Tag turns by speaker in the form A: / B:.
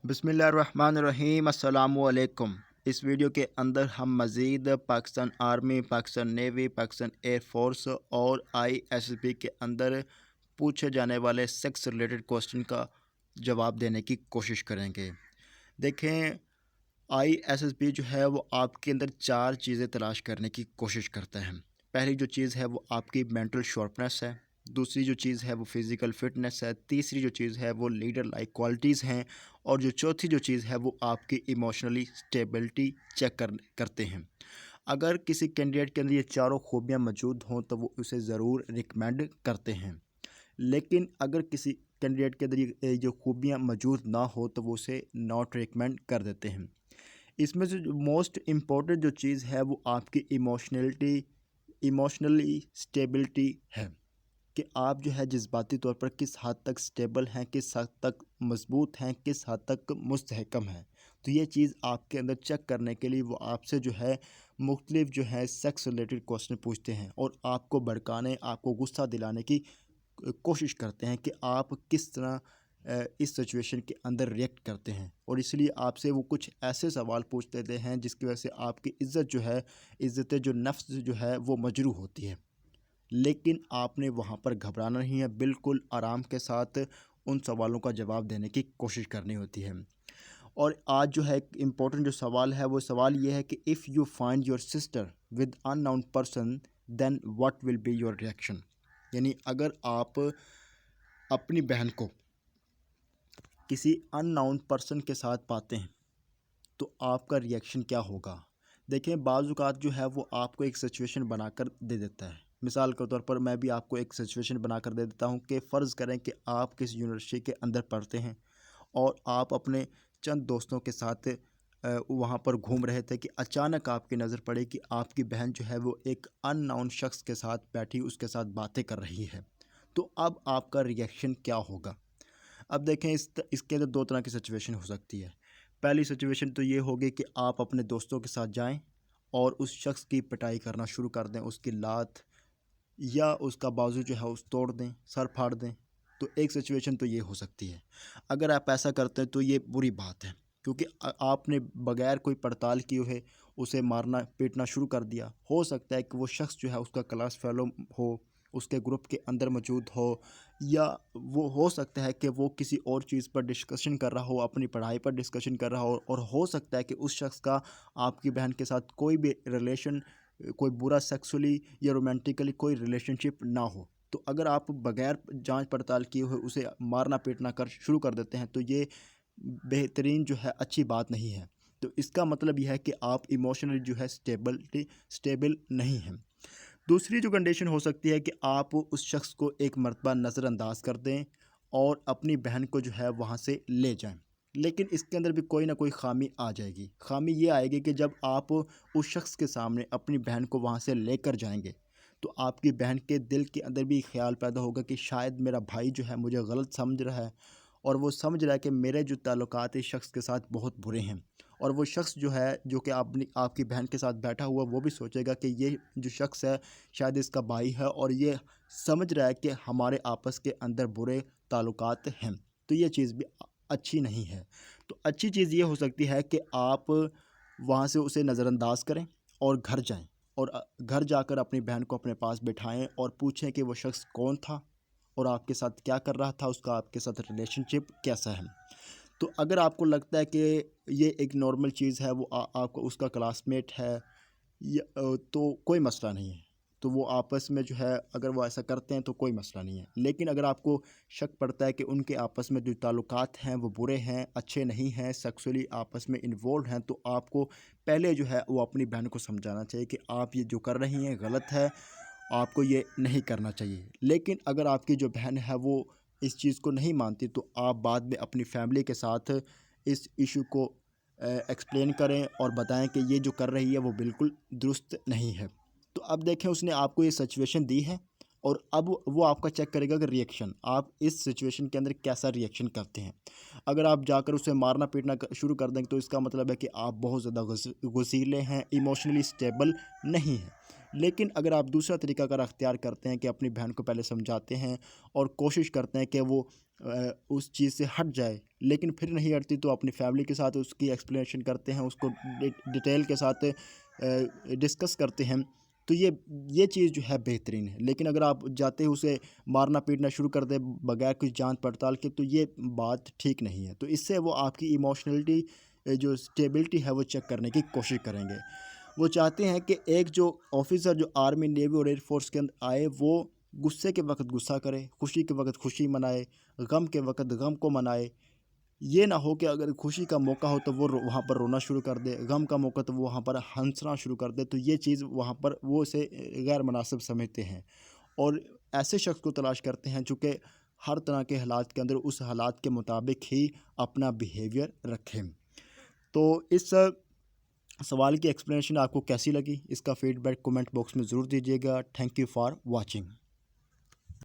A: बिस्मिल्लाहिर्रहमानिर्रहीम अस्सलामुअलैकुम। इस वीडियो के अंदर हम मज़ीद Pakistan army, Pakistan navy, Pakistan air force और ISSB के अंदर पूछे जाने वाले सेक्स रिलेटेड क्वेश्चन का जवाब देने की कोशिश करेंगे। देखें, ISSB जो है वो आपके अंदर 4 चीज़ें तलाश करने की कोशिश करता है। पहली जो चीज़ है वो आपकी मेंटल शार्पनेस है, दूसरी जो चीज़ है वो फिज़िकल फिटनेस है, तीसरी जो चीज़ है वो लीडर लाइक क्वालिटीज़ हैं और जो चौथी जो चीज़ है वो आपकी इमोशनली स्टेबिलिटी चेक करते हैं। अगर किसी कैंडिडेट के अंदर ये चारों खूबियाँ मौजूद हों तो वो उसे ज़रूर रिकमेंड करते हैं, लेकिन अगर किसी कैंडिडेट के अंदर ये जो खूबियाँ मौजूद ना हो तो वो उसे नॉट रिकमेंड कर देते हैं। इसमें से जो मोस्ट इम्पॉर्टेंट जो चीज़ है वो आपकी इमोशनली स्टेबिलिटी है कि आप जो है जज्बाती तौर पर किस हद तक स्टेबल हैं, किस हद तक मजबूत हैं, किस हद तक मुस्तहकम हैं। तो ये चीज़ आपके अंदर चेक करने के लिए वो आपसे जो है मुख्तलिफ जो है सेक्स रिलेटेड क्वेश्चन पूछते हैं और आपको भड़काने, आपको गुस्सा दिलाने की कोशिश करते हैं कि आप किस तरह इस सिचुएशन के अंदर रिएक्ट करते हैं, और इसलिए आपसे वो कुछ ऐसे सवाल पूछ लेते हैं जिसकी वजह से आपकी इज़्ज़त जो है, इज़्ज़त जो नफ्स जो है वो मजरूह होती है। लेकिन आपने वहाँ पर घबराना नहीं है, बिल्कुल आराम के साथ उन सवालों का जवाब देने की कोशिश करनी होती है। और आज जो है एक इम्पोर्टेंट जो सवाल है वो सवाल ये है कि if you find your sister with unknown person then what will be your reaction. यानी अगर आप अपनी बहन को किसी अननोन पर्सन के साथ पाते हैं तो आपका रिएक्शन क्या होगा। देखिए, बाज़ औक़ात जो है वो आपको एक सिचुएशन बनाकर दे देता है। मिसाल के तौर पर मैं भी आपको एक सिचुएशन बनाकर दे देता हूँ कि फ़र्ज़ करें कि आप किस यूनिवर्सिटी के अंदर पढ़ते हैं और आप अपने चंद दोस्तों के साथ वहाँ पर घूम रहे थे कि अचानक आपकी नज़र पड़ी कि आपकी बहन जो है वो एक अननोन शख्स के साथ बैठी उसके साथ बातें कर रही है। तो अब आपका रिएक्शन क्या होगा। अब देखें, इसके अंदर 2 तरह की सिचुएशन हो सकती है। पहली सिचुएशन तो ये होगी कि आप अपने दोस्तों के साथ जाएं और उस शख्स की पिटाई करना शुरू कर दें, उसकी लात या उसका बाजू जो है उस तोड़ दें, सर फाड़ दें। तो एक सिचुएशन तो ये हो सकती है। अगर आप ऐसा करते हैं तो ये बुरी बात है, क्योंकि आपने बगैर कोई पड़ताल किए हुए उसे मारना पीटना शुरू कर दिया। हो सकता है कि वो शख्स जो है उसका क्लास फेलो हो, उसके ग्रुप के अंदर मौजूद हो, या वो हो सकता है कि वो किसी और चीज़ पर डिस्कशन कर रहा हो, अपनी पढ़ाई पर डिस्कशन कर रहा हो, और हो सकता है कि उस शख्स का आपकी बहन के साथ कोई भी रिलेशन, कोई बुरा सेक्सुअली या रोमांटिकली कोई रिलेशनशिप ना हो। तो अगर आप बगैर जांच पड़ताल किए हुए उसे मारना पीटना कर शुरू कर देते हैं तो ये बेहतरीन जो है अच्छी बात नहीं है। तो इसका मतलब यह है कि आप इमोशनली जो है स्टेबल नहीं हैं। दूसरी जो कंडीशन हो सकती है कि आप उस शख्स को एक मर्तबा नज़रअंदाज कर दें और अपनी बहन को जो है वहाँ से ले जाएं। लेकिन इसके अंदर भी कोई ना कोई ख़ामी आ जाएगी। ख़ामी ये आएगी कि जब आप उस शख्स के सामने अपनी बहन को वहाँ से लेकर जाएंगे तो आपकी बहन के दिल के अंदर भी ख्याल पैदा होगा कि शायद मेरा भाई जो है मुझे गलत समझ रहा है, और वो समझ रहा है कि मेरे जो ताल्लुकात इस शख्स के साथ बहुत बुरे हैं। और वो शख्स जो है, जो कि आपकी बहन के साथ बैठा हुआ, वो भी सोचेगा कि ये जो शख्स है शायद इसका भाई है और ये समझ रहा है कि हमारे आपस के अंदर बुरे ताल्लुकात हैं। तो ये चीज़ भी अच्छी नहीं है। तो अच्छी चीज़ ये हो सकती है कि आप वहाँ से उसे नज़रअंदाज करें और घर जाएं, और घर जाकर अपनी बहन को अपने पास बिठाएं और पूछें कि वो शख्स कौन था और आपके साथ क्या कर रहा था, उसका आपके साथ रिलेशनशिप कैसा है। तो अगर आपको लगता है कि ये एक नॉर्मल चीज़ है, वो आपका उसका क्लासमेट है, तो कोई मसला नहीं है। तो वो आपस में जो है अगर वो ऐसा करते हैं तो कोई मसला नहीं है। लेकिन अगर आपको शक पड़ता है कि उनके आपस में जो ताल्लुकात हैं वो बुरे हैं, अच्छे नहीं हैं, सेक्सुअली आपस में इन्वॉल्व हैं, तो आपको पहले जो है वो अपनी बहन को समझाना चाहिए कि आप ये जो कर रही हैं गलत है, आपको ये नहीं करना चाहिए। लेकिन अगर आपकी जो बहन है वो इस चीज़ को नहीं मानती तो आप बाद में अपनी फैमिली के साथ इस इशू को एक्सप्लेन करें और बताएं कि ये जो कर रही है वो बिल्कुल दुरुस्त नहीं है। तो अब देखें, उसने आपको ये सिचुएशन दी है और अब वो आपका चेक करेगा कि रिएक्शन, आप इस सिचुएशन के अंदर कैसा रिएक्शन करते हैं। अगर आप जाकर उसे मारना पीटना शुरू कर देंगे तो इसका मतलब है कि आप बहुत ज़्यादा गुस्सीले हैं, इमोशनली स्टेबल नहीं हैं। लेकिन अगर आप दूसरा तरीका अगर अख्तियार करते हैं कि अपनी बहन को पहले समझाते हैं और कोशिश करते हैं कि वो उस चीज़ से हट जाए, लेकिन फिर नहीं हटती तो अपनी फैमिली के साथ उसकी एक्सप्लेनेशन करते हैं, उसको डिटेल के साथ डिस्कस करते हैं। तो ये चीज़ जो है बेहतरीन है। लेकिन अगर आप जाते ही उसे मारना पीटना शुरू कर दें बगैर कुछ जांच पड़ताल के, तो ये बात ठीक नहीं है। तो इससे वो आपकी इमोशनलिटी जो स्टेबिलिटी है वो चेक करने की कोशिश करेंगे। वो चाहते हैं कि एक जो ऑफिसर जो आर्मी, नेवी और एयरफोर्स के अंदर आए, वो गुस्से के वक्त गुस्सा करे, खुशी के वक्त खुशी मनाए, गम के वक्त गम को मनाए। ये ना हो कि अगर खुशी का मौका हो तो वो वहाँ पर रोना शुरू कर दे, गम का मौका तो वो वहाँ पर हंसना शुरू कर दे। तो ये चीज़ वहाँ पर वो इसे गैर मुनासिब समझते हैं और ऐसे शख्स को तलाश करते हैं जो कि हर तरह के हालात के अंदर उस हालात के मुताबिक ही अपना बिहेवियर रखें। तो इस सवाल की एक्सप्लेनेशन आपको कैसी लगी? इसका फीडबैक कमेंट बॉक्स में ज़रूर दीजिएगा। Thank you for watching.